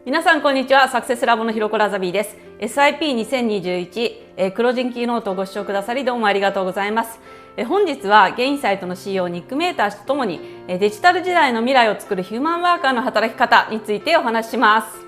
皆さんこんにちは。サクセスラボの弘子ラザヴィです。 SIP2021 黒人キーノートをご視聴くださりどうもありがとうございます。本日はゲインサイトの CEO ニック・メータ氏と共にデジタル時代の未来を創るヒューマンワーカーの働き方についてお話しします。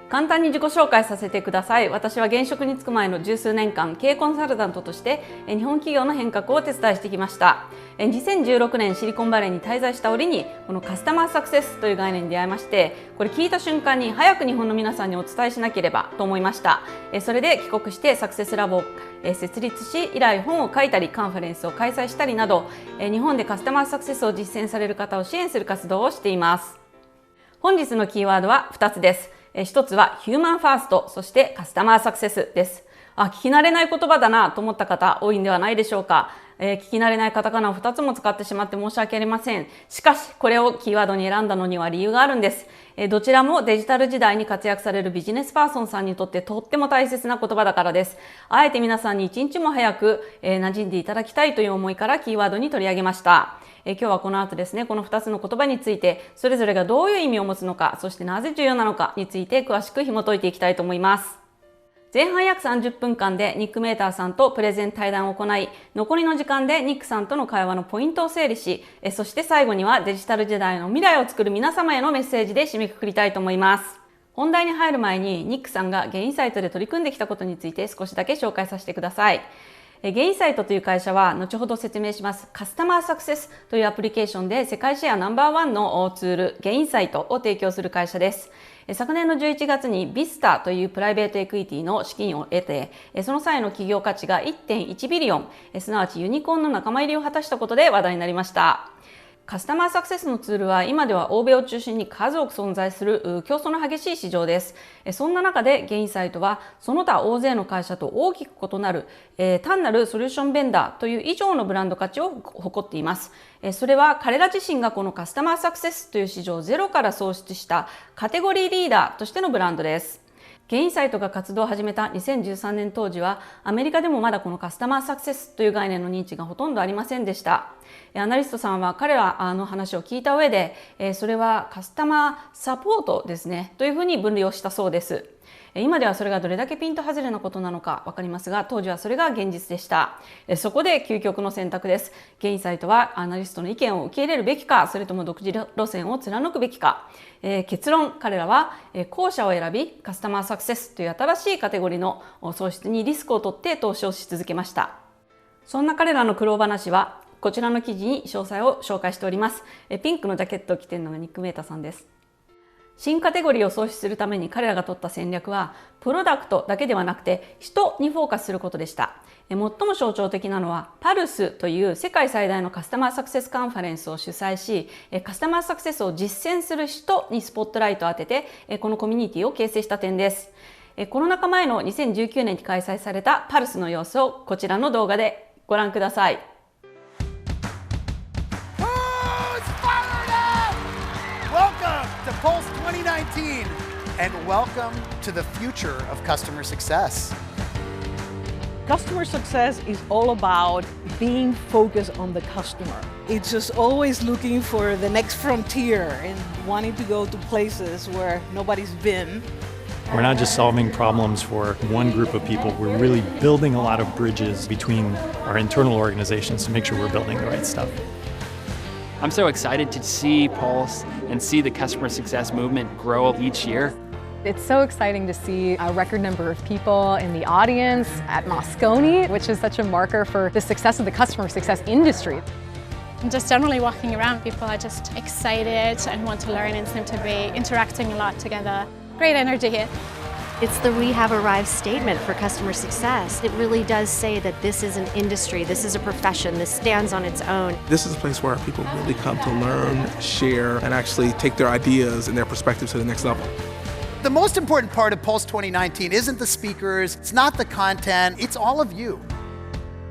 簡単に自己紹介させてください。私は現職に就く前の十数年間経営コンサルタントとして日本企業の変革をお手伝いしてきました。2016年シリコンバレーに滞在した折にこのカスタマーサクセスという概念に出会いまして、これ聞いた瞬間に早く日本の皆さんにお伝えしなければと思いました。それで帰国してサクセスラボを設立し、以来本を書いたりカンファレンスを開催したりなど日本でカスタマーサクセスを実践される方を支援する活動をしています。本日のキーワードは2つです。一つはヒューマンファースト、そしてカスタマーサクセスです。聞き慣れない言葉だなと思った方多いんではないでしょうか。聞き慣れないカタカナを2つも使ってしまって申し訳ありません。しかしこれをキーワードに選んだのには理由があるんです。どちらもデジタル時代に活躍されるビジネスパーソンさんにとってとっても大切な言葉だからです。あえて皆さんに一日も早く馴染んでいただきたいという思いからキーワードに取り上げました。今日はこの後ですね、この2つの言葉についてそれぞれがどういう意味を持つのか、そしてなぜ重要なのかについて詳しく紐解いていきたいと思います。前半約30分間でニック・メーターさんとプレゼン対談を行い、残りの時間でニックさんとの会話のポイントを整理し、そして最後にはデジタル時代の未来を作る皆様へのメッセージで締めくくりたいと思います。本題に入る前にニックさんがゲインサイトで取り組んできたことについて少しだけ紹介させてください。ゲインサイトという会社は後ほど説明しますカスタマーサクセスというアプリケーションで世界シェアナンバーワンのツールゲインサイトを提供する会社です。昨年の11月にビスタというプライベートエクイティの資金を得て、その際の企業価値が 1.1 ビリオン、すなわちユニコーンの仲間入りを果たしたことで話題になりました。カスタマーサクセスのツールは今では欧米を中心に数多く存在する競争の激しい市場です。そんな中でゲインサイトはその他大勢の会社と大きく異なる単なるソリューションベンダーという以上のブランド価値を誇っています。それは彼ら自身がこのカスタマーサクセスという市場をゼロから創出したカテゴリーリーダーとしてのブランドです。ゲインサイトが活動を始めた2013年当時はアメリカでもまだこのカスタマーサクセスという概念の認知がほとんどありませんでした。アナリストさんは彼らの話を聞いた上でそれはカスタマーサポートですねというふうに分類をしたそうです。今ではそれがどれだけピント外れなことなのか分かりますが、当時はそれが現実でした。そこで究極の選択です。ゲインサイトはアナリストの意見を受け入れるべきか、それとも独自路線を貫くべきか。結論、彼らは後者を選びカスタマーサクセスという新しいカテゴリーの創出にリスクを取って投資をし続けました。そんな彼らの苦労話はこちらの記事に詳細を紹介しております。ピンクのジャケットを着ているのがニック・メータさんです。新カテゴリーを創出するために彼らが取った戦略はプロダクトだけではなくて人にフォーカスすることでした。最も象徴的なのはパルスという世界最大のカスタマーサクセスカンファレンスを主催し、カスタマーサクセスを実践する人にスポットライトを当ててこのコミュニティを形成した点です。コロナ禍前の2019年に開催されたパルスの様子をこちらの動画でご覧ください。Pulse 2019 and welcome to the future of customer success. Customer success is all about being focused on the customer. It's just always looking for the next frontier and wanting to go to places where nobody's been. We're not just solving problems for one group of people, we're really building a lot of bridges between our internal organizations to make sure we're building the right stuff. I'm so excited to see Pulse and see the customer success movement grow each year. It's so exciting to see a record number of people in the audience at Moscone, which is such a marker for the success of the customer success industry. And just generally walking around, people are just excited and want to learn and seem to be interacting a lot together. Great energy here. It's the "We have arrived" statement for customer success. It really does say that this is an industry, this is a profession, this stands on its own. This is a place where people really come to learn, share, and actually take their ideas and their perspectives to the next level. The most important part of Pulse 2019 isn't the speakers, it's not the content, it's all of you.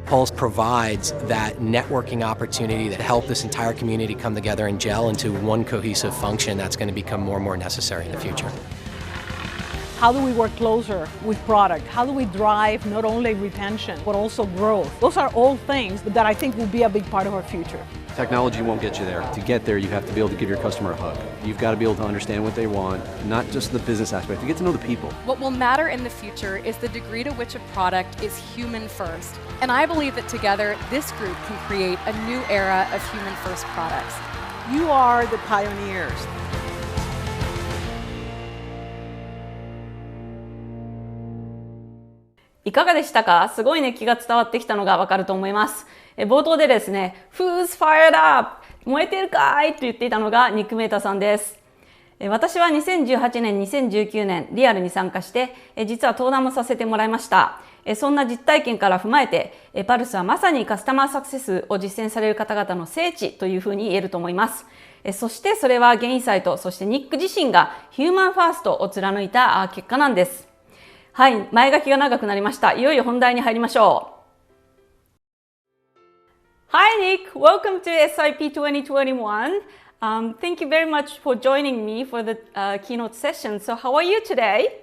Pulse provides that networking opportunity that help this entire community come together and gel into one cohesive function that's going to become more and more necessary in the future. How do we work closer with product? How do we drive not only retention, but also growth? Those are all things that I think will be a big part of our future. Technology won't get you there. To get there, you have to be able to give your customer a hug. You've got to be able to understand what they want, not just the business aspect. You get to know the people. What will matter in the future is the degree to which a product is human first. And I believe that together, this group can create a new era of human first products. You are the pioneers. いかがでしたか？すごい熱気が伝わってきたのがわかると思います。冒頭でですね、Who's fired up? 燃えてるかいと言っていたのがニック・メータさんです。私は2018年、2019年、リアルに参加して、実は登壇もさせてもらいました。そんな実体験から踏まえて、パルスはまさにカスタマーサクセスを実践される方々の聖地というふうに言えると思います。そしてそれはゲインサイト、そしてニック自身がヒューマンファーストを貫いた結果なんです。はい、前書きが長くなりました。いよいよ本題に入りましょう。Hi Nick, welcome to SIP 2021. Thank you very much for joining me for the keynote session. So how are you today?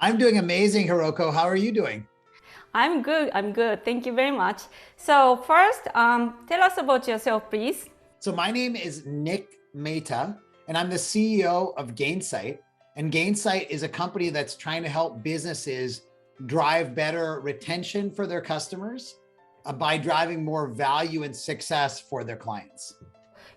I'm doing amazing, Hiroko. How are you doing? I'm good. Thank you very much. So first, tell us about yourself, please. So my name is Nick Mehta, and I'm the CEO of Gainsight. And Gainsight is a company that's trying to help businesses drive better retention for their customers by driving more value and success for their clients.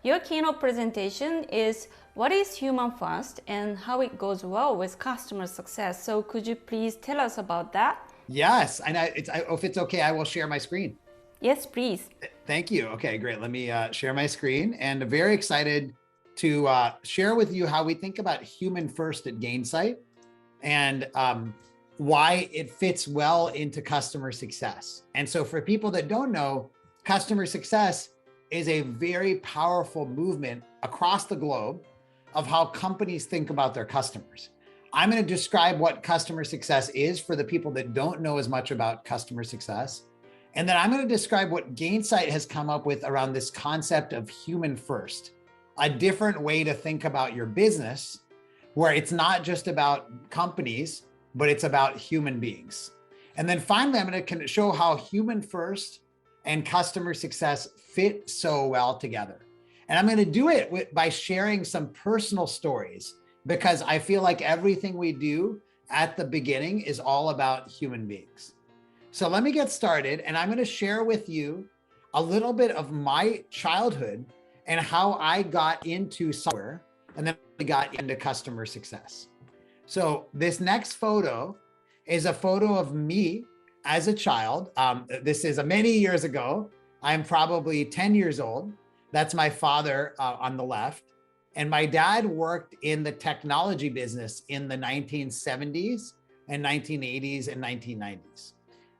Your keynote presentation is what is human first and how it goes well with customer success. So could you please tell us about that? Yes, and if it's okay, I will share my screen. Yes, please. Thank you. Okay, great. Let me share my screen, and very excited to share with you how we think about human first at Gainsight and why it fits well into customer success. And so for people that don't know, customer success is a very powerful movement across the globe of how companies think about their customers. I'm going to describe what customer success is for the people that don't know as much about customer success. And then I'm going to describe what Gainsight has come up with around this concept of human first, a different way to think about your business, where it's not just about companies, but it's about human beings. And then finally, I'm going to show how human first and customer success fit so well together. And I'm going to do it by sharing some personal stories, because I feel like everything we do at the beginning is all about human beings. So let me get started, and I'm going to share with you a little bit of my childhood and how I got into software and then I got into customer success. So this next photo is a photo of me as a child. This is many years ago. I'm probably 10 years old. That's my father on the left. And my dad worked in the technology business in the 1970s and 1980s and 1990s.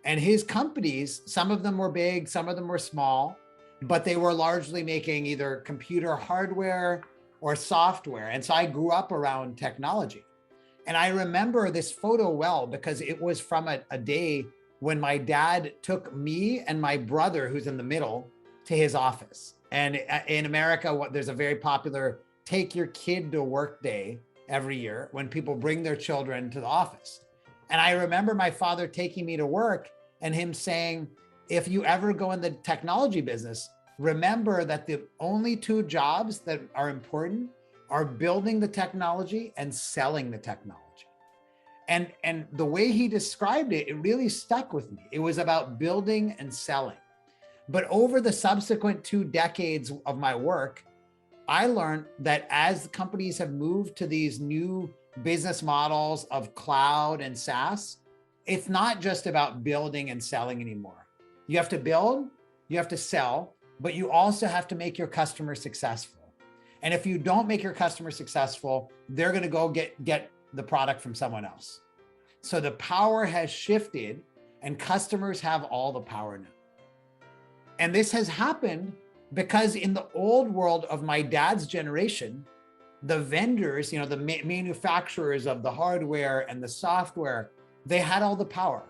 And his companies, some of them were big, some of them were small, but they were largely making either computer hardware or software. And so I grew up around technology. And I remember this photo well because it was from a day when my dad took me and my brother, who's in the middle, to his office. And in America, there's a very popular take your kid to work day every year when people bring their children to the office. And I remember my father taking me to work and him saying, if you ever go in the technology business, remember that the only two jobs that are important are building the technology and selling the technology. And the way he described it, it really stuck with me. It was about building and selling. But over the subsequent 2 decades of my work, I learned that as companies have moved to these new business models of cloud and SaaS, it's not just about building and selling anymore. You have to build, you have to sell, but you also have to make your customer successful. And if you don't make your customer successful, they're going to go get the product from someone else. So the power has shifted and customers have all the power now. And this has happened because in the old world of my dad's generation, the vendors, the manufacturers of the hardware and the software, they had all the power.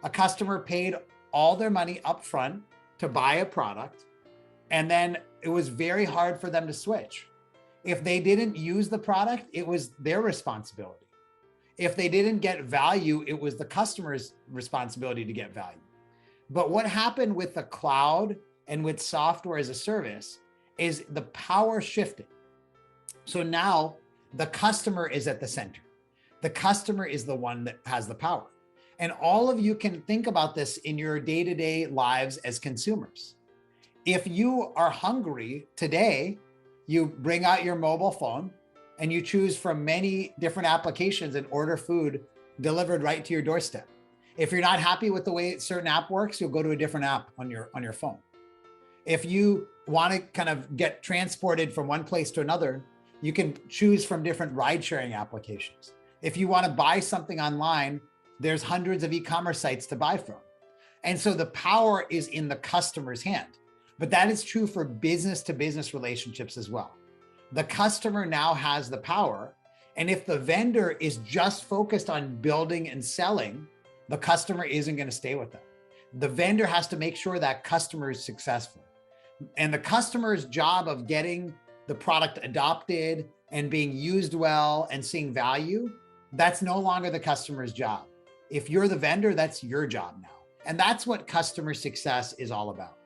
A customer paid all their money up front to buy a product, and then it was very hard for them to switch. If they didn't use the product, it was their responsibility. If they didn't get value, it was the customer's responsibility to get value. But what happened with the cloud and with software as a service is the power shifted. So now the customer is at the center. The customer is the one that has the power. And all of you can think about this in your day-to-day lives as consumers. If you are hungry today, you bring out your mobile phone and you choose from many different applications and order food delivered right to your doorstep. If you're not happy with the way a certain app works, you'll go to a different app on your phone. If you want to kind of get transported from one place to another, you can choose from different ride-sharing applications. If you want to buy something online, there's hundreds of e-commerce sites to buy from. And so the power is in the customer's hand. But that is true for business-to-business relationships as well. The customer now has the power. And if the vendor is just focused on building and selling, the customer isn't going to stay with them. The vendor has to make sure that customer is successful. And the customer's job of getting the product adopted and being used well and seeing value, that's no longer the customer's job. If you're the vendor, that's your job now. And that's what customer success is all about.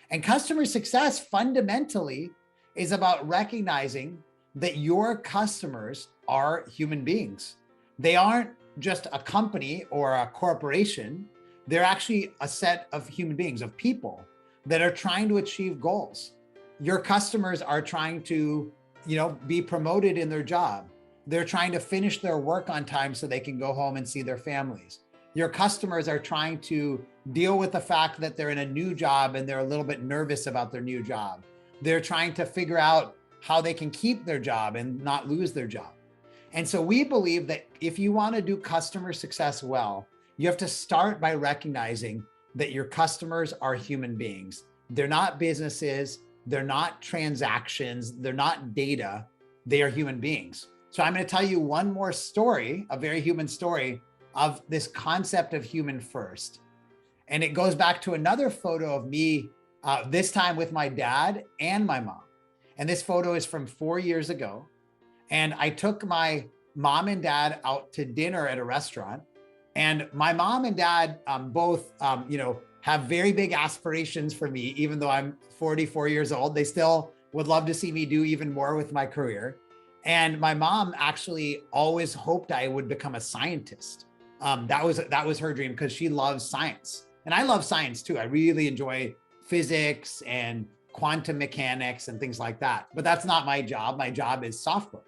And customer success fundamentally is about recognizing that your customers are human beings. They aren't just a company or a corporation. They're actually a set of human beings, of people that are trying to achieve goals. Your customers are trying to, be promoted in their job. They're trying to finish their work on time so they can go home and see their families. Your customers are trying to deal with the fact that they're in a new job and they're a little bit nervous about their new job. They're trying to figure out how they can keep their job and not lose their job. And so we believe that if you want to do customer success well, you have to start by recognizing that your customers are human beings. They're not businesses. They're not transactions. They're not data. They are human beings. So I'm going to tell you one more story, a very human story of this concept of human first. And it goes back to another photo of me, this time with my dad and my mom. And this photo is from 4 years ago. And I took my mom and dad out to dinner at a restaurant. And my mom and dad both, have very big aspirations for me, even though I'm 44 years old. They still would love to see me do even more with my career. And my mom actually always hoped I would become a scientist. That was her dream because she loves science. And I love science too. I really enjoy physics and quantum mechanics and things like that. But that's not my job. My job is software.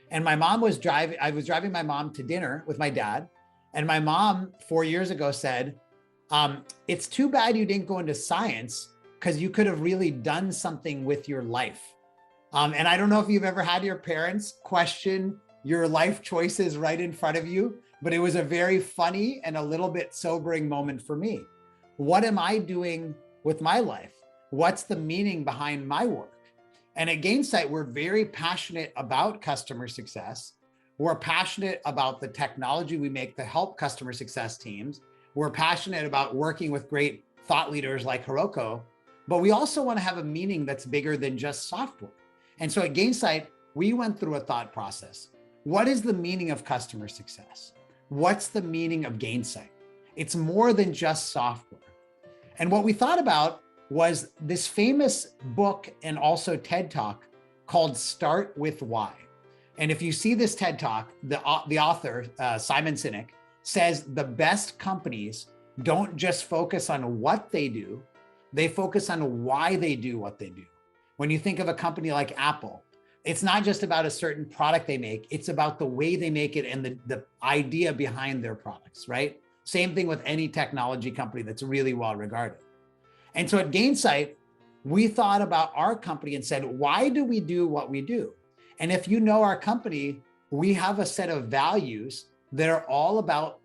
And I was driving my mom to dinner with my dad. And my mom 4 years ago said, it's too bad you didn't go into science because you could have really done something with your life. And I don't know if you've ever had your parents question your life choices right in front of you, but it was a very funny and a little bit sobering moment for me. What am I doing with my life? What's the meaning behind my work? And at Gainsight, we're very passionate about customer success. We're passionate about the technology we make to help customer success teams. We're passionate about working with great thought leaders like Hiroko, but we also want to have a meaning that's bigger than just software. And so at Gainsight, we went through a thought process. What is the meaning of customer success? What's the meaning of Gainsight? It's more than just software. And what we thought about was this famous book and also TED Talk called Start With Why. And if you see this TED Talk, the author, Simon Sinek, says the best companies don't just focus on what they do, they focus on why they do what they do. When you think of a company like Apple, it's not just about a certain product they make, it's about the way they make it and the idea behind their products, right? Same thing with any technology company that's really well regarded. And so at Gainsight, we thought about our company and said, why do we do what we do? And if you know our company, we have a set of values that are all about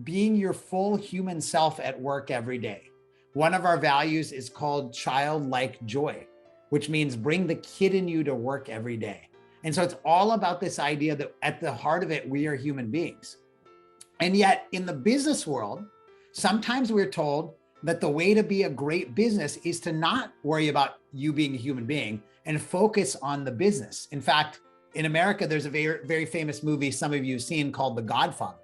being your full human self at work every day. One of our values is called childlike joy, which means bring the kid in you to work every day. And so it's all about this idea that at the heart of it, we are human beings. And yet in the business world, sometimes we're told that the way to be a great business is to not worry about you being a human being and focus on the business. In fact, in America, there's a very, very famous movie some of you have seen called The Godfather.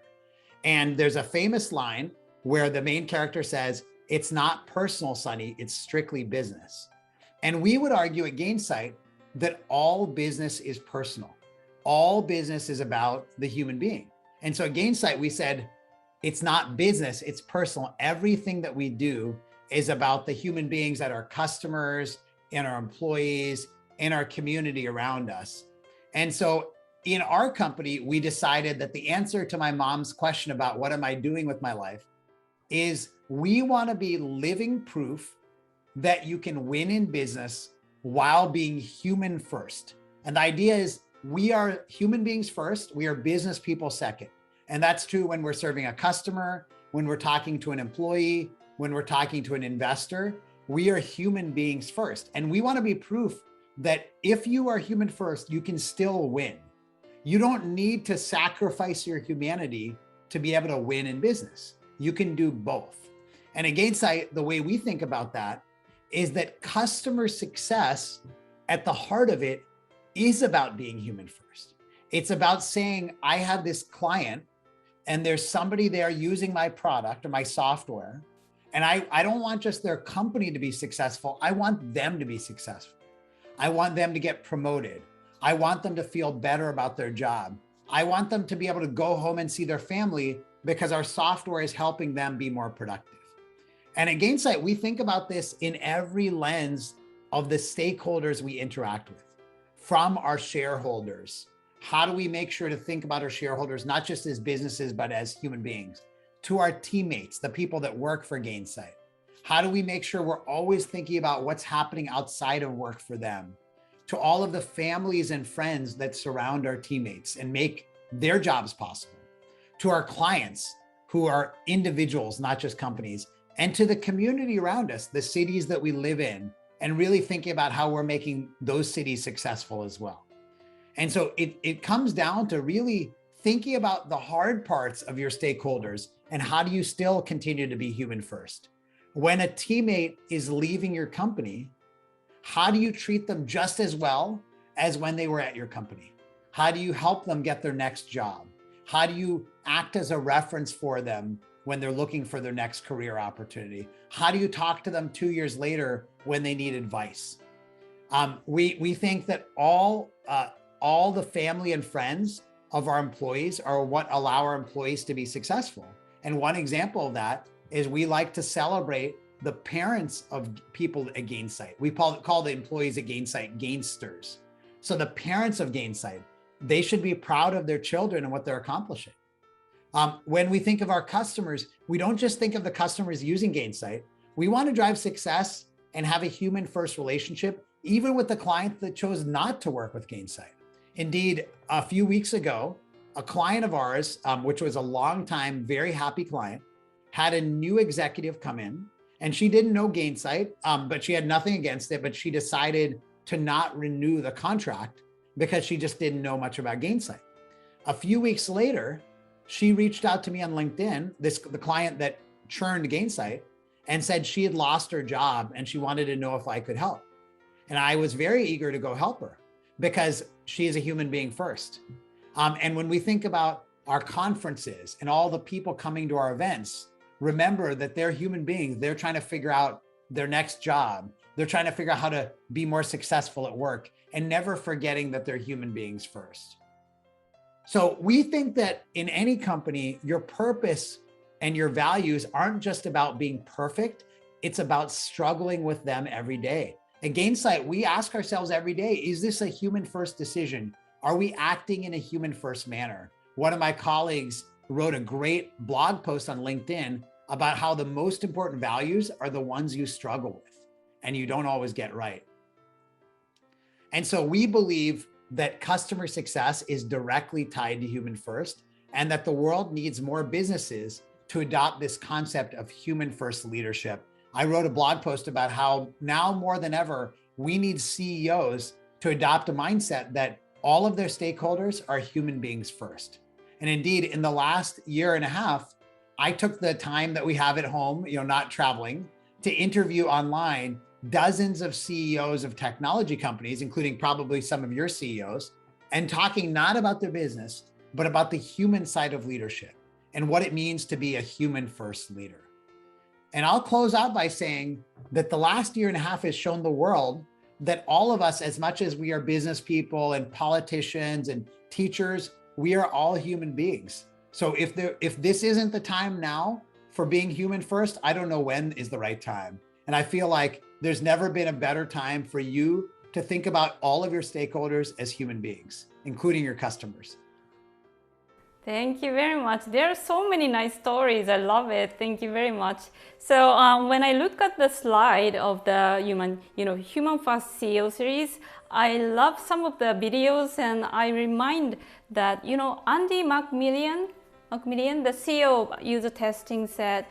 And there's a famous line where the main character says, "It's not personal, Sonny, it's strictly business." And we would argue at Gainsight that all business is personal. All business is about the human being. And so at Gainsight, we said, it's not business, it's personal. Everything that we do is about the human beings that are customers and our employees and our community around us. And so in our company, we decided that the answer to my mom's question about what am I doing with my life is we want to be living proof that you can win in business while being human first. And the idea is we are human beings first, we are business people second. And that's true when we're serving a customer, when we're talking to an employee, when we're talking to an investor. We are human beings first. And we want to be proof that if you are human first, you can still win. You don't need to sacrifice your humanity to be able to win in business. You can do both. And at Gainsight, the way we think about that is that customer success at the heart of it is about being human first. It's about saying, I have this client and there's somebody there using my product or my software. And I don't want just their company to be successful. I want them to be successful. I want them to get promoted. I want them to feel better about their job. I want them to be able to go home and see their family because our software is helping them be more productive. And at Gainsight, we think about this in every lens of the stakeholders we interact with, from our shareholders. How do we make sure to think about our shareholders, not just as businesses, but as human beings? To our teammates, the people that work for Gainsight. How do we make sure we're always thinking about what's happening outside of work for them? To all of the families and friends that surround our teammates and make their jobs possible. To our clients who are individuals, not just companies, and to the community around us, the cities that we live in, and really thinking about how we're making those cities successful as well. And so it comes down to really thinking about the hard parts of your stakeholders and how do you still continue to be human first? When a teammate is leaving your company, how do you treat them just as well as when they were at your company? How do you help them get their next job? How do you act as a reference for them when they're looking for their next career opportunity? How do you talk to them 2 years later when they need advice? We think that all the family and friends of our employees are what allow our employees to be successful. And one example of that is we like to celebrate the parents of people at Gainsight. We call the employees at Gainsight Gainsters. So the parents of Gainsight, they should be proud of their children and what they're accomplishing. When we think of our customers, we don't just think of the customers using Gainsight. We want to drive success and have a human first relationship, even with the client that chose not to work with Gainsight. Indeed, a few weeks ago, a client of ours, which was a long time, very happy client, had a new executive come in, and she didn't know Gainsight, but she had nothing against it, but she decided to not renew the contract because she just didn't know much about Gainsight. A few weeks later, she reached out to me on LinkedIn, the client that churned Gainsight, and said she had lost her job and she wanted to know if I could help. And I was very eager to go help her because she is a human being first. And when we think about our conferences and all the people coming to our events, remember that they're human beings. They're trying to figure out their next job. They're trying to figure out how to be more successful at work, and never forgetting that they're human beings first. So we think that in any company, your purpose and your values aren't just about being perfect. It's about struggling with them every day. At Gainsight, we ask ourselves every day, is this a human first decision? Are we acting in a human first manner? One of my colleagues wrote a great blog post on LinkedIn about how the most important values are the ones you struggle with and you don't always get right. And so we believe that customer success is directly tied to human first, and that the world needs more businesses to adopt this concept of human first leadership. I wrote a blog post about how now more than ever, we need CEOs to adopt a mindset that all of their stakeholders are human beings first. And indeed, in the last year and a half, I took the time that we have at home, not traveling, to interview online dozens of CEOs of technology companies, including probably some of your CEOs, and talking not about the business, but about the human side of leadership and what it means to be a human first leader. And I'll close out by saying that the last year and a half has shown the world that all of us, as much as we are business people and politicians and teachers, we are all human beings. So if this isn't the time now for being human first, I don't know when is the right time. And I feel like there's never been a better time for you to think about all of your stakeholders as human beings, including your customers. Thank you very much. There are so many nice stories. I love it. Thank you very much. So when I look at the slide of the Human First CEO series, I love some of the videos, and I remind that, Andy McMillan, the CEO of user testing, said,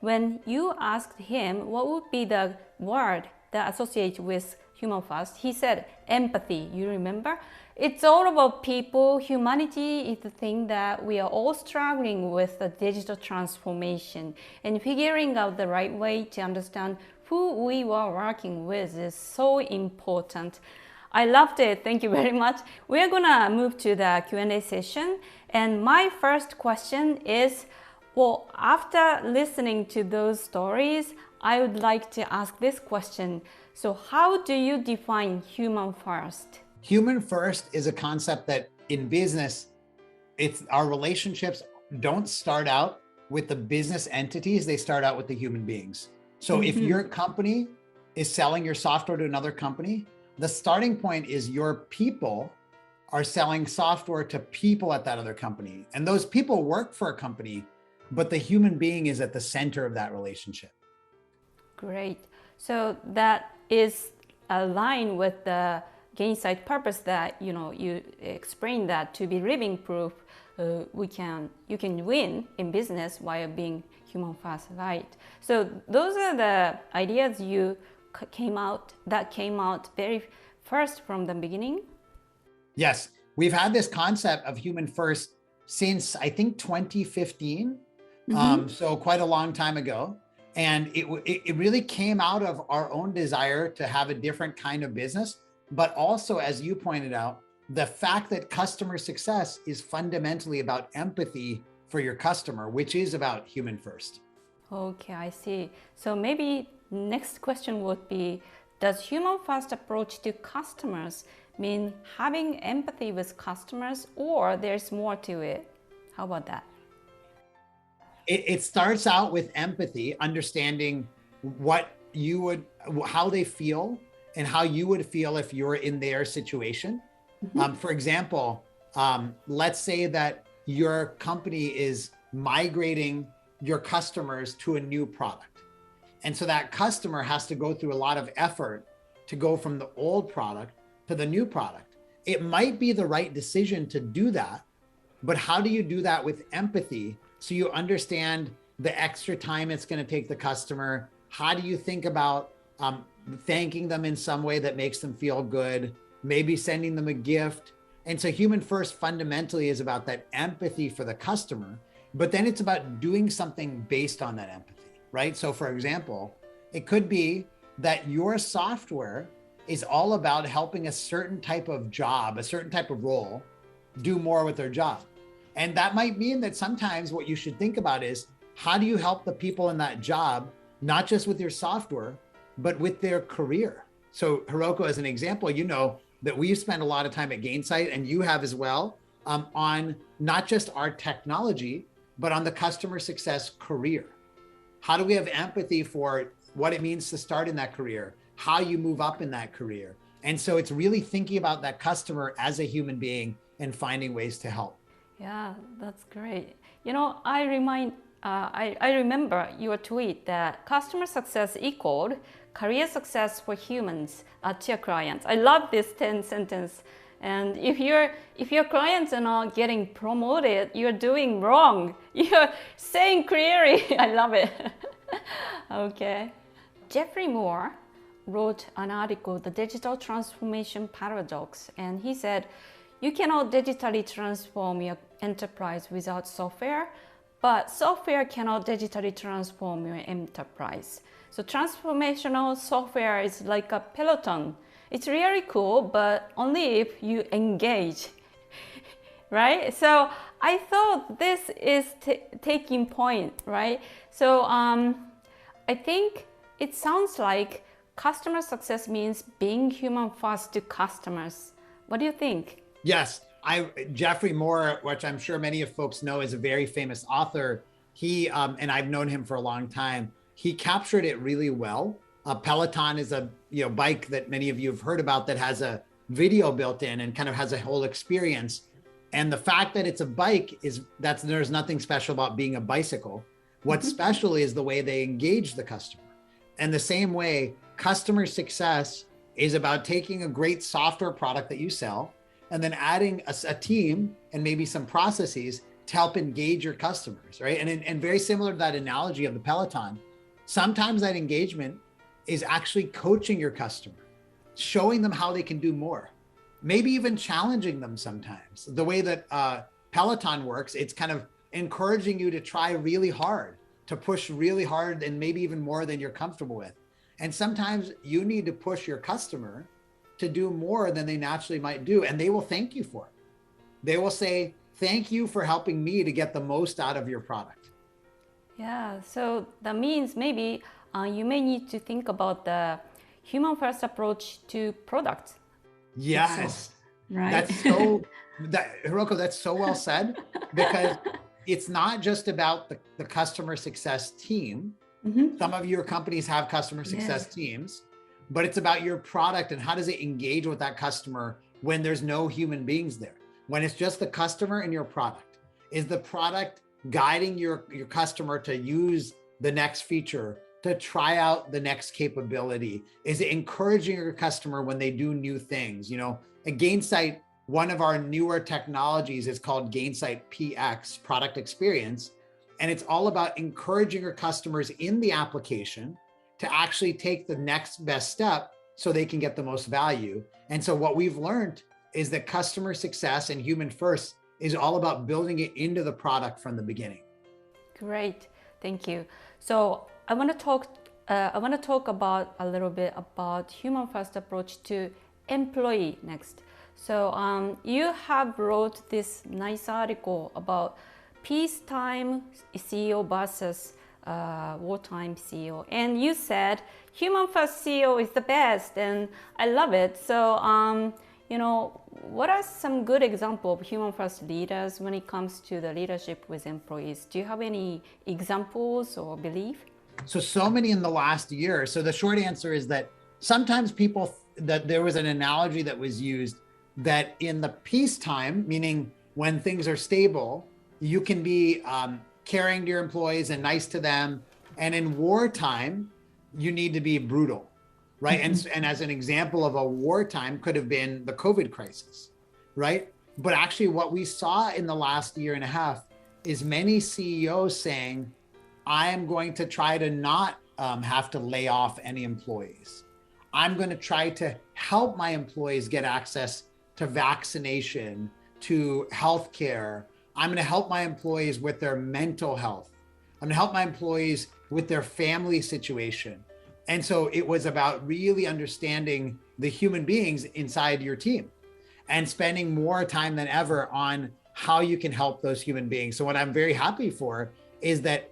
when you asked him what would be the word that associates with Human First, he said empathy. You remember? It's all about people. Humanity is the thing that we are all struggling with, the digital transformation, and figuring out the right way to understand who we were working with is so important. I loved it. Thank you very much. We're gonna move to the Q&A session, and my first question is, well, after listening to those stories, I would like to ask this question. So how do you define human first? Human first is a concept that in business, our relationships don't start out with the business entities, they start out with the human beings. So if your company is selling your software to another company, the starting point is your people are selling software to people at that other company. And those people work for a company, but the human being is at the center of that relationship. Great. So that is aligned with the Gainsight purpose that you explained, that to be living proof, you can win in business while being human first, right? So those are the ideas that came out very first from the beginning. Yes, we've had this concept of human first since I think 2015, so quite a long time ago. And it really came out of our own desire to have a different kind of business, but also, as you pointed out, the fact that customer success is fundamentally about empathy for your customer, which is about human first. Okay, I see. So maybe next question would be, does human first approach to customers mean having empathy with customers, or there's more to it? How about that? It starts out with empathy, understanding how they feel and how you would feel if you're in their situation. For example, let's say that your company is migrating your customers to a new product. And so that customer has to go through a lot of effort to go from the old product to the new product. It might be the right decision to do that, but how do you do that with empathy so you understand the extra time it's going to take the customer? How do you think about thanking them in some way that makes them feel good, maybe sending them a gift? And so human first fundamentally is about that empathy for the customer, but then it's about doing something based on that empathy, right? So for example, it could be that your software is all about helping a certain type of job, a certain type of role, do more with their job. And that might mean that sometimes what you should think about is, how do you help the people in that job, not just with your software, but with their career? So Hiroko, as an example, you know that we've spent a lot of time at Gainsight, and you have as well, on not just our technology, but on the customer success career. How do we have empathy for what it means to start in that career, how you move up in that career? And so it's really thinking about that customer as a human being and finding ways to help. Yeah, that's great. I remember your tweet that customer success equaled career success for humans at your clients. I love this 10 sentence. And if your clients are not getting promoted, you're doing wrong. You're saying clearly. I love it. Okay. Jeffrey Moore wrote an article, The Digital Transformation Paradox, and he said, you cannot digitally transform your enterprise without software, but software cannot digitally transform your enterprise. So transformational software is like a peloton. it's really cool, but only if you engage, right? So I thought this is taking point, right? So I think it sounds like customer success means being human first to customers. What do you think? Yes, Jeffrey Moore, which I'm sure many of folks know, is a very famous author. He and I've known him for a long time. He captured it really well. Peloton is a bike that many of you have heard about that has a video built in and kind of has a whole experience. And the fact that it's a bike there's nothing special about being a bicycle. What's special is the way they engage the customer. And the same way, customer success is about taking a great software product that you sell and then adding a team and maybe some processes to help engage your customers, right? And very similar to that analogy of the Peloton, sometimes that engagement is actually coaching your customer, showing them how they can do more, maybe even challenging them sometimes. The way that Peloton works, it's kind of encouraging you to try really hard, to push really hard and maybe even more than you're comfortable with. And sometimes you need to push your customer to do more than they naturally might do. And they will thank you for it. They will say, thank you for helping me to get the most out of your product. Yeah, so that means maybe you may need to think about the human first approach to products. Yes, right. Hiroko, that's so well said, because it's not just about the customer success team. Some of your companies have customer success teams, but it's about your product and how does it engage with that customer when there's no human beings there. When it's just the customer and your product. Is the product guiding your customer to use the next feature, to try out the next capability? Is it encouraging your customer when they do new things? At Gainsight, one of our newer technologies is called Gainsight PX, Product Experience. And it's all about encouraging your customers in the application to actually take the next best step so they can get the most value. And so what we've learned is that customer success and human first is all about building it into the product from the beginning. Great, thank you. So I want to talk about a little bit about human first approach to employee next. So you have wrote this nice article about peacetime CEO versus wartime CEO, and you said human first CEO is the best, and I love it. So what are some good examples of human first leaders when it comes to the leadership with employees? Do you have any examples or belief? So many in the last year. So the short answer is that sometimes that there was an analogy that was used that in the peacetime, meaning when things are stable, you can be caring to your employees and nice to them. And in wartime, you need to be brutal, right? And as an example of a wartime could have been the COVID crisis, right? But actually what we saw in the last year and a half is many CEOs saying, I am going to try to not have to lay off any employees. I'm going to try to help my employees get access to vaccination, to healthcare. I'm going to help my employees with their mental health. I'm going to help my employees with their family situation. And so it was about really understanding the human beings inside your team and spending more time than ever on how you can help those human beings. So what I'm very happy for is that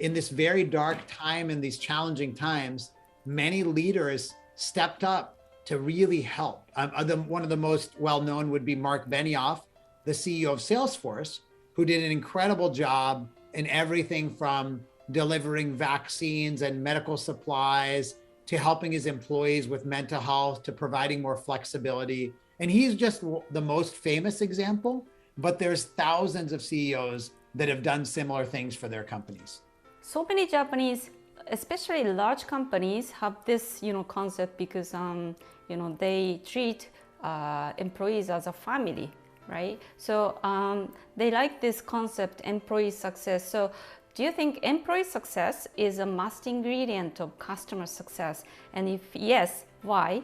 in this very dark time, in these challenging times, many leaders stepped up to really help. One of the most well-known would be Mark Benioff, the CEO of Salesforce, who did an incredible job in everything from delivering vaccines and medical supplies to helping his employees with mental health, to providing more flexibility. And he's just the most famous example, but there's thousands of CEOs that have done similar things for their companies. So many Japanese, especially large companies, have this concept because they treat employees as a family, right? So they like this concept, employee success. So do you think employee success is a must ingredient of customer success? And if yes, why?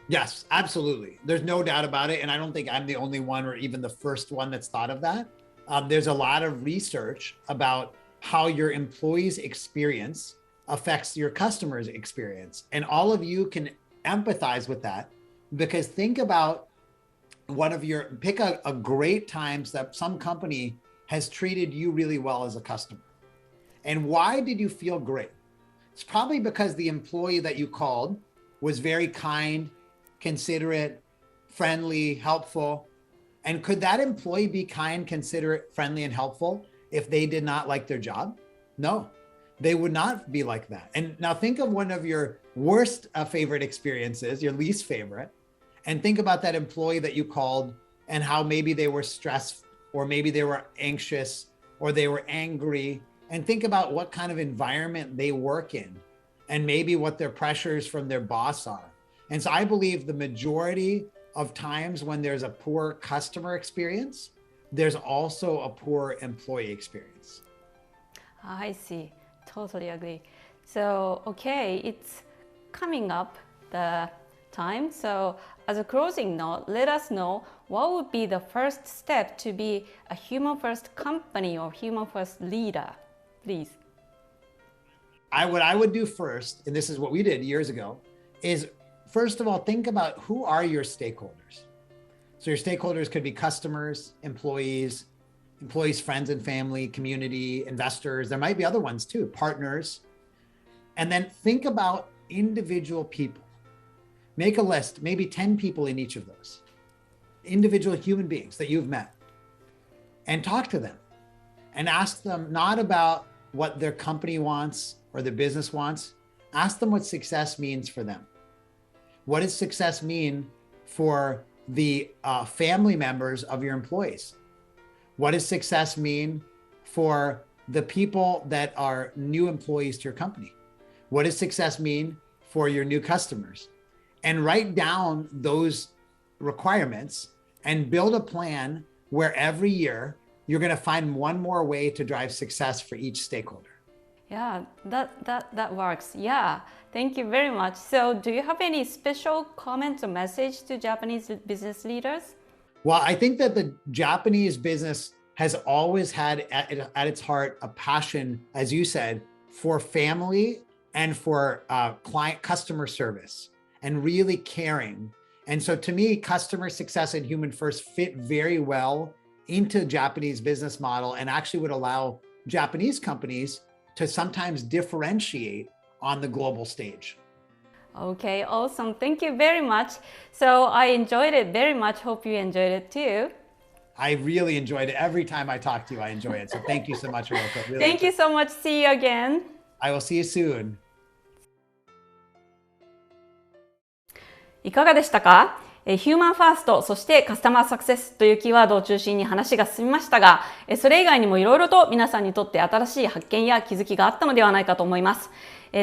Yes, absolutely. There's no doubt about it. And I don't think I'm the only one or even the first one that's thought of that. There's a lot of research about how your employees' experience affects your customers' experience. And all of you can empathize with that, because think about pick a great times that some company has treated you really well as a customer. And why did you feel great? It's probably because the employee that you called was very kind, considerate, friendly, helpful. And could that employee be kind, considerate, friendly, and helpful if they did not like their job? No, they would not be like that. And now think of one of your worst favorite experiences, your least favorite, and think about that employee that you called and how maybe they were stressed, or maybe they were anxious, or they were angry. And think about what kind of environment they work in, and maybe what their pressures from their boss are. And so I believe the majority of times when there's a poor customer experience, there's also a poor employee experience. I see. Totally agree. So, okay, it's coming up the time. So as a closing note, let us know what would be the first step to be a human first company or human first leader, please. What I would do first, and this is what we did years ago, is first of all, think about who are your stakeholders. So your stakeholders could be customers, employees, friends and family, community, investors. There might be other ones too, partners. And then think about individual people. Make a list, maybe 10 people in each of those. Individual human beings that you've met. And talk to them. And ask them not about what their company wants or their business wants. Ask them what success means for them. What does success mean for the family members of your employees? What does success mean for the people that are new employees to your company? What does success mean for your new customers? And write down those requirements and build a plan where every year you're going to find one more way to drive success for each stakeholder. Yeah, that works. Yeah, thank you very much. So do you have any special comments or message to Japanese business leaders? Well, I think that the Japanese business has always had at its heart a passion, as you said, for family and for customer service and really caring. And so to me, customer success and human first fit very well into Japanese business model, and actually would allow Japanese companies to sometimes differentiate on the global stage. Okay, awesome. Thank you very much. So I enjoyed it very much. Hope you enjoyed it too. I really enjoyed it. Every time I talk to you, I enjoy it. So thank you so much, Hiroko. Really Thank you so much. See you again. I will see you soon. いかがでしたか？ヒューマンファースト、そしてカスタマーサクセスというキーワードを中心に話が進みましたが、それ以外にもいろいろと皆さんにとって新しい発見や気づきがあったのではないかと思います。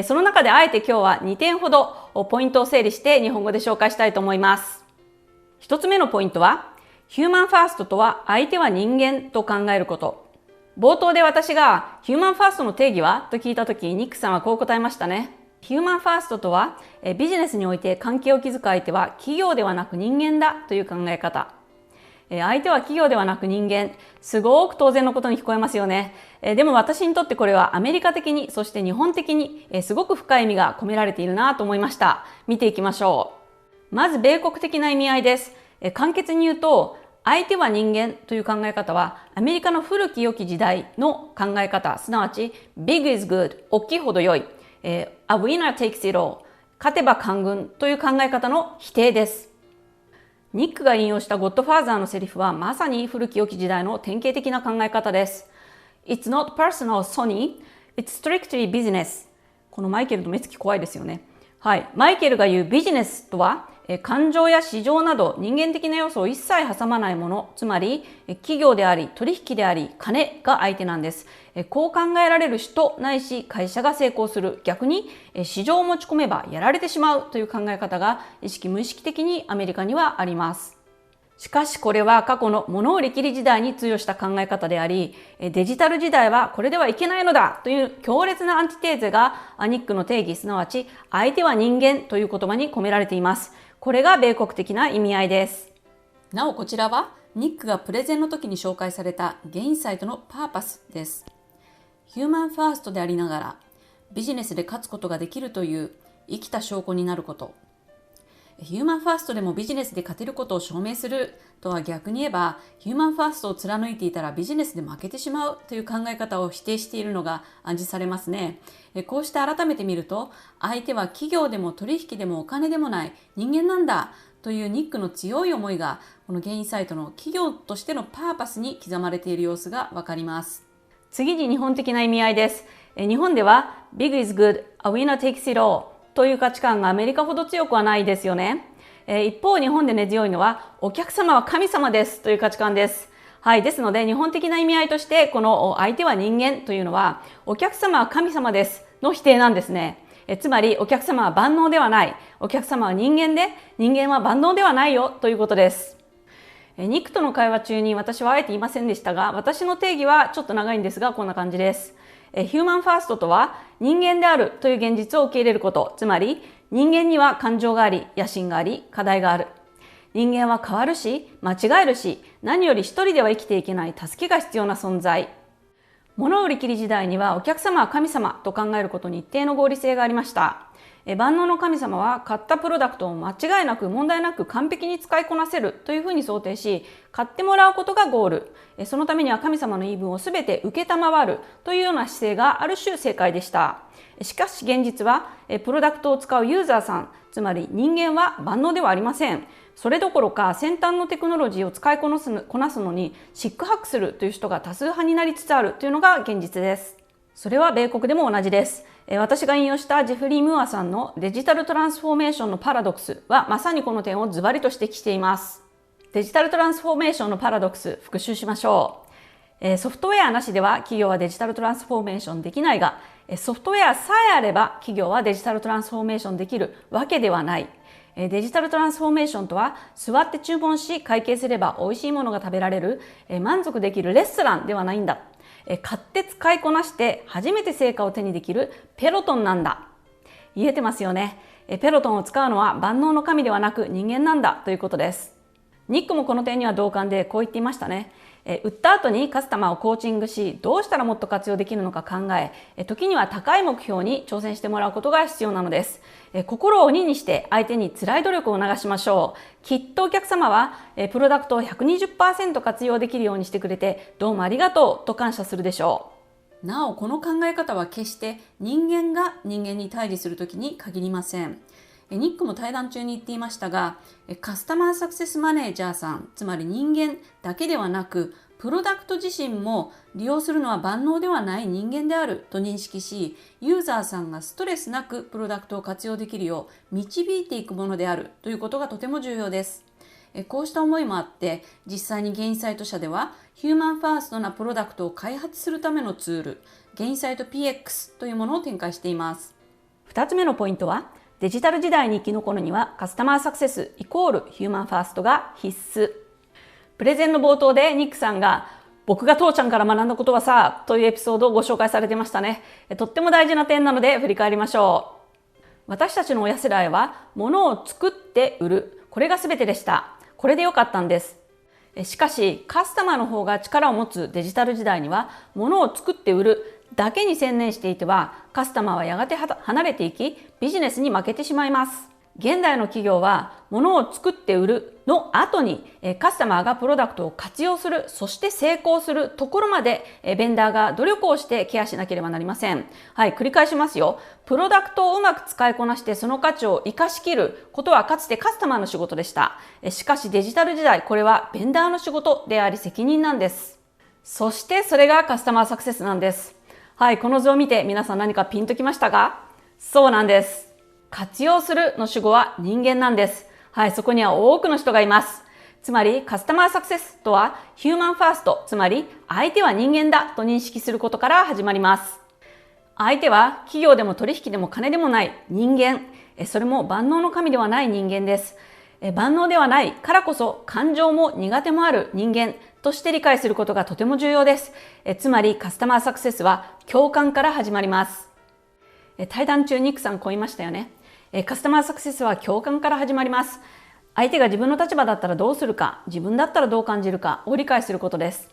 その中であえて今日は2点ほどポイントを整理して日本語で紹介したいと思います。1つ目のポイントは、ヒューマンファーストとは相手は人間と考えること。冒頭で私がヒューマンファーストの定義はと聞いたとき、ニックさんはこう答えましたね。ヒューマンファーストとは、ビジネスにおいて関係を築く相手は企業ではなく人間だという考え方。相手は企業ではなく人間。すごく当然のことに聞こえますよね。でも私にとってこれはアメリカ的に、そして日本的にすごく深い意味が込められているなと思いました。見ていきましょう。まず米国的な意味合いです。簡潔に言うと、相手は人間という考え方はアメリカの古き良き時代の考え方、すなわち Big is good、大きいほど良い。A winner takes it all、勝てば官軍という考え方の否定です。ニックが引用したゴッドファーザーのセリフはまさに古き良き時代の典型的な考え方です。It's not personal, Sonny. It's strictly business. このマイケルの目つき怖いですよね。はい。マイケルが言うビジネスとは、感情や市場など人間的な要素を一切挟まないもの、つまり企業であり取引であり金が相手なんです。こう考えられる人ないし会社が成功する、逆に市場を持ち込めばやられてしまうという考え方が意識無意識的にアメリカにはあります。しかしこれは過去の物売り切り時代に通用した考え方であり、デジタル時代はこれではいけないのだという強烈なアンチテーゼがニックの定義、すなわち相手は人間という言葉に込められています。これが米国的な意味合いです。なおこちらはニックがプレゼンの時に紹介されたゲインサイトのパーパスです。ヒューマンファーストでありながらビジネスで勝つことができるという生きた証拠になること。ヒューマンファーストでもビジネスで勝てることを証明するとは逆に言えば、ヒューマンファーストを貫いていたらビジネスで負けてしまうという考え方を否定しているのが暗示されますね。こうして改めて見ると、相手は企業でも取引でもお金でもない人間なんだというニックの強い思いが、このゲインサイトの企業としてのパーパスに刻まれている様子がわかります。次に日本的な意味合いです。日本では Big is good, a winner takes it allという価値観がアメリカほど強くはないですよね。一方、日本で根強いのはお客様は神様ですという価値観です。はい、ですので日本的な意味合いとして、この相手は人間というのはお客様は神様ですの否定なんですね。つまりお客様は万能ではない、お客様は人間で、人間は万能ではないよということです。ニックとの会話中に私はあえて言いませんでしたが、私の定義はちょっと長いんですがこんな感じです。ヒューマンファーストとは人間であるという現実を受け入れること、つまり人間には感情があり、野心があり、課題がある。人間は変わるし、間違えるし、何より一人では生きていけない助けが必要な存在。物売り切り時代にはお客様は神様と考えることに一定の合理性がありました。万能の神様は買ったプロダクトを間違いなく問題なく完璧に使いこなせるというふうに想定し、買ってもらうことがゴール。そのためには神様の言い分をすべて受けたまわるというような姿勢がある種正解でした。しかし現実はプロダクトを使うユーザーさん、つまり人間は万能ではありません。それどころか先端のテクノロジーを使いこなすのにシックハックするという人が多数派になりつつあるというのが現実です。それは米国でも同じです。私が引用したジェフリー・ムーアさんのデジタルトランスフォーメーションのパラドックスはまさにこの点をズバリと指摘しています。デジタルトランスフォーメーションのパラドックス、復習しましょう。ソフトウェアなしでは企業はデジタルトランスフォーメーションできないが、ソフトウェアさえあれば企業はデジタルトランスフォーメーションできるわけではない。デジタルトランスフォーメーションとは、座って注文し会計すれば美味しいものが食べられる満足できるレストランではないんだ。買って使いこなして初めて成果を手にできるペロトンなんだ。言えてますよね。ペロトンを使うのは万能の神ではなく人間なんだということです。ニックもこの点には同感でこう言っていましたね。売った後にカスタマーをコーチングし、どうしたらもっと活用できるのか考え、時には高い目標に挑戦してもらうことが必要なのです。心を鬼にして相手に辛い努力を促しましょう。きっとお客様はプロダクトを 120% 活用できるようにしてくれてどうもありがとうと感謝するでしょう。なお、この考え方は決して人間が人間に対峙するときに限りません。ニックも対談中に言っていましたが、カスタマーサクセスマネージャーさん、つまり人間だけではなく、プロダクト自身も利用するのは万能ではない人間であると認識し、ユーザーさんがストレスなくプロダクトを活用できるよう導いていくものであるということがとても重要です。こうした思いもあって、実際にゲインサイト社ではヒューマンファーストなプロダクトを開発するためのツール、ゲインサイト PX というものを展開しています。2つ目のポイントは、デジタル時代に生き残るにはカスタマーサクセスイコールヒューマンファーストが必須。プレゼンの冒頭でニックさんが、僕が父ちゃんから学んだことはさ、というエピソードをご紹介されてましたね。とっても大事な点なので振り返りましょう。私たちの親世代は物を作って売る、これが全てでした。これでよかったんです。しかしカスタマーの方が力を持つデジタル時代には、物を作って売るだけに専念していてはカスタマーはやがて離れていき、ビジネスに負けてしまいます。現代の企業は物を作って売るの後にカスタマーがプロダクトを活用する、そして成功するところまでベンダーが努力をしてケアしなければなりません。はい、繰り返しますよ。プロダクトをうまく使いこなしてその価値を生かしきることはかつてカスタマーの仕事でした。しかしデジタル時代、これはベンダーの仕事であり責任なんです。そしてそれがカスタマーサクセスなんです。はい、この図を見て皆さん何かピンときましたか？そうなんです。活用するの主語は人間なんです。はい、そこには多くの人がいます。つまりカスタマーサクセスとはヒューマンファースト、つまり相手は人間だと認識することから始まります。相手は企業でも取引でも金でもない人間、それも万能の神ではない人間です。万能ではないからこそ感情も苦手もある人間として理解することがとても重要です。つまりカスタマーサクセスは共感から始まります。対談中ニックさんこう言いましたよね。カスタマーサクセスは共感から始まります。相手が自分の立場だったらどうするか、自分だったらどう感じるかを理解することです。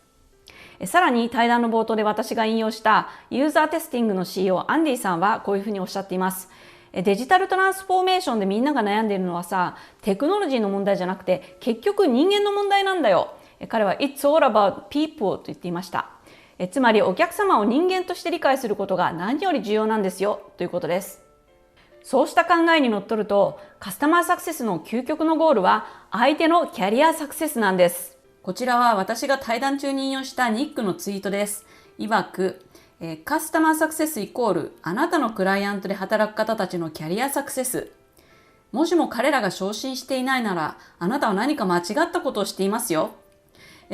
さらに対談の冒頭で私が引用したユーザーテスティングの CEO アンディさんはこういうふうにおっしゃっています。デジタルトランスフォーメーションでみんなが悩んでいるのはさ、テクノロジーの問題じゃなくて結局人間の問題なんだよ。彼は It's all about people と言っていました。つまりお客様を人間として理解することが何より重要なんですよということです。そうした考えにのっとると、カスタマーサクセスの究極のゴールは相手のキャリアサクセスなんです。こちらは私が対談中に引用したニックのツイートです。曰く、カスタマーサクセスイコールあなたのクライアントで働く方たちのキャリアサクセス。もしも彼らが昇進していないなら、あなたは何か間違ったことをしていますよ。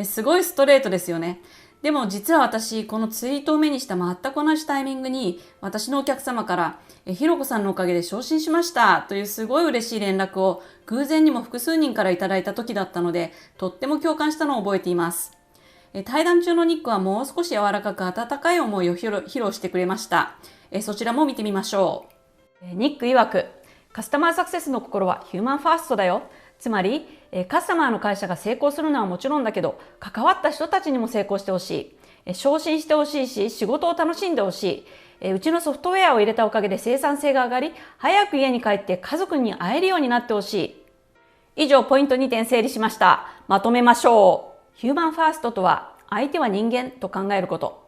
すごいストレートですよね。でも実は私、このツイートを目にした全く同じタイミングに、私のお客様から、ひろこさんのおかげで昇進しましたというすごい嬉しい連絡を偶然にも複数人からいただいた時だったので、とっても共感したのを覚えています。対談中のニックはもう少し柔らかく温かい思いを披露してくれました。そちらも見てみましょう。ニック曰く、カスタマーサクセスの心はヒューマンファーストだよ。つまり、カスタマーの会社が成功するのはもちろんだけど、関わった人たちにも成功してほしい。昇進してほしいし、仕事を楽しんでほしい。うちのソフトウェアを入れたおかげで生産性が上がり、早く家に帰って家族に会えるようになってほしい。以上、ポイント2点整理しました。まとめましょう。ヒューマンファーストとは、相手は人間と考えること。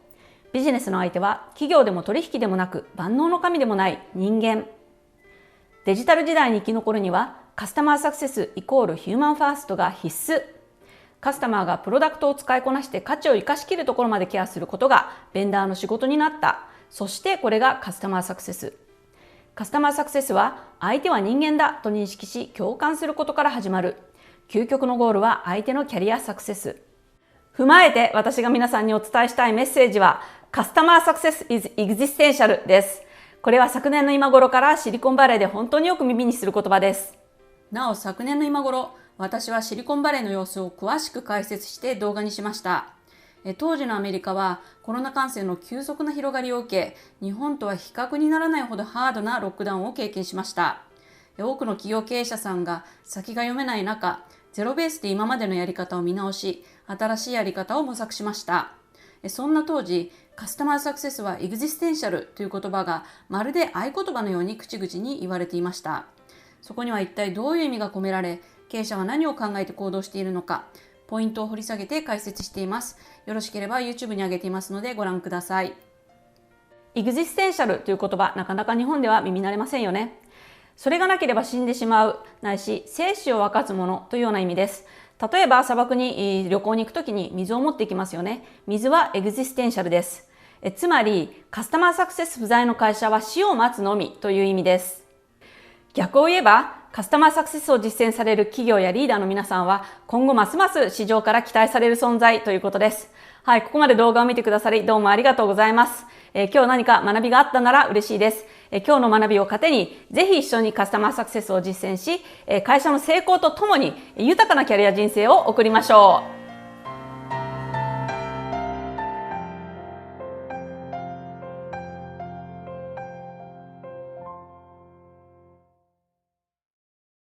ビジネスの相手は、企業でも取引でもなく、万能の神でもない人間。デジタル時代に生き残るには、カスタマーサクセスイコールヒューマンファーストが必須。カスタマーがプロダクトを使いこなして価値を生かしきるところまでケアすることがベンダーの仕事になった。そしてこれがカスタマーサクセス。カスタマーサクセスは相手は人間だと認識し共感することから始まる。究極のゴールは相手のキャリアサクセス。踏まえて私が皆さんにお伝えしたいメッセージはカスタマーサクセス is existential です。これは昨年の今頃からシリコンバレーで本当によく耳にする言葉です。なお昨年の今頃、私はシリコンバレーの様子を詳しく解説して動画にしました。当時のアメリカはコロナ感染の急速な広がりを受け、日本とは比較にならないほどハードなロックダウンを経験しました。多くの企業経営者さんが先が読めない中、ゼロベースで今までのやり方を見直し、新しいやり方を模索しました。そんな当時、カスタマーサクセスはエグジステンシャルという言葉がまるで合言葉のように口々に言われていました。そこには一体どういう意味が込められ、経営者は何を考えて行動しているのか、ポイントを掘り下げて解説しています。よろしければ YouTube に上げていますのでご覧ください。エグジステンシャルという言葉、なかなか日本では耳慣れませんよね。それがなければ死んでしまう、ないし生死を分かつものというような意味です。例えば砂漠に旅行に行くときに水を持っていきますよね。水はエグジステンシャルです。つまりカスタマーサクセス不在の会社は死を待つのみという意味です。逆を言えば、カスタマーサクセスを実践される企業やリーダーの皆さんは、今後ますます市場から期待される存在ということです。はい、ここまで動画を見てくださり、どうもありがとうございます。今日何か学びがあったなら嬉しいです。今日の学びを糧に、ぜひ一緒にカスタマーサクセスを実践し、会社の成功とともに豊かなキャリア人生を送りましょう。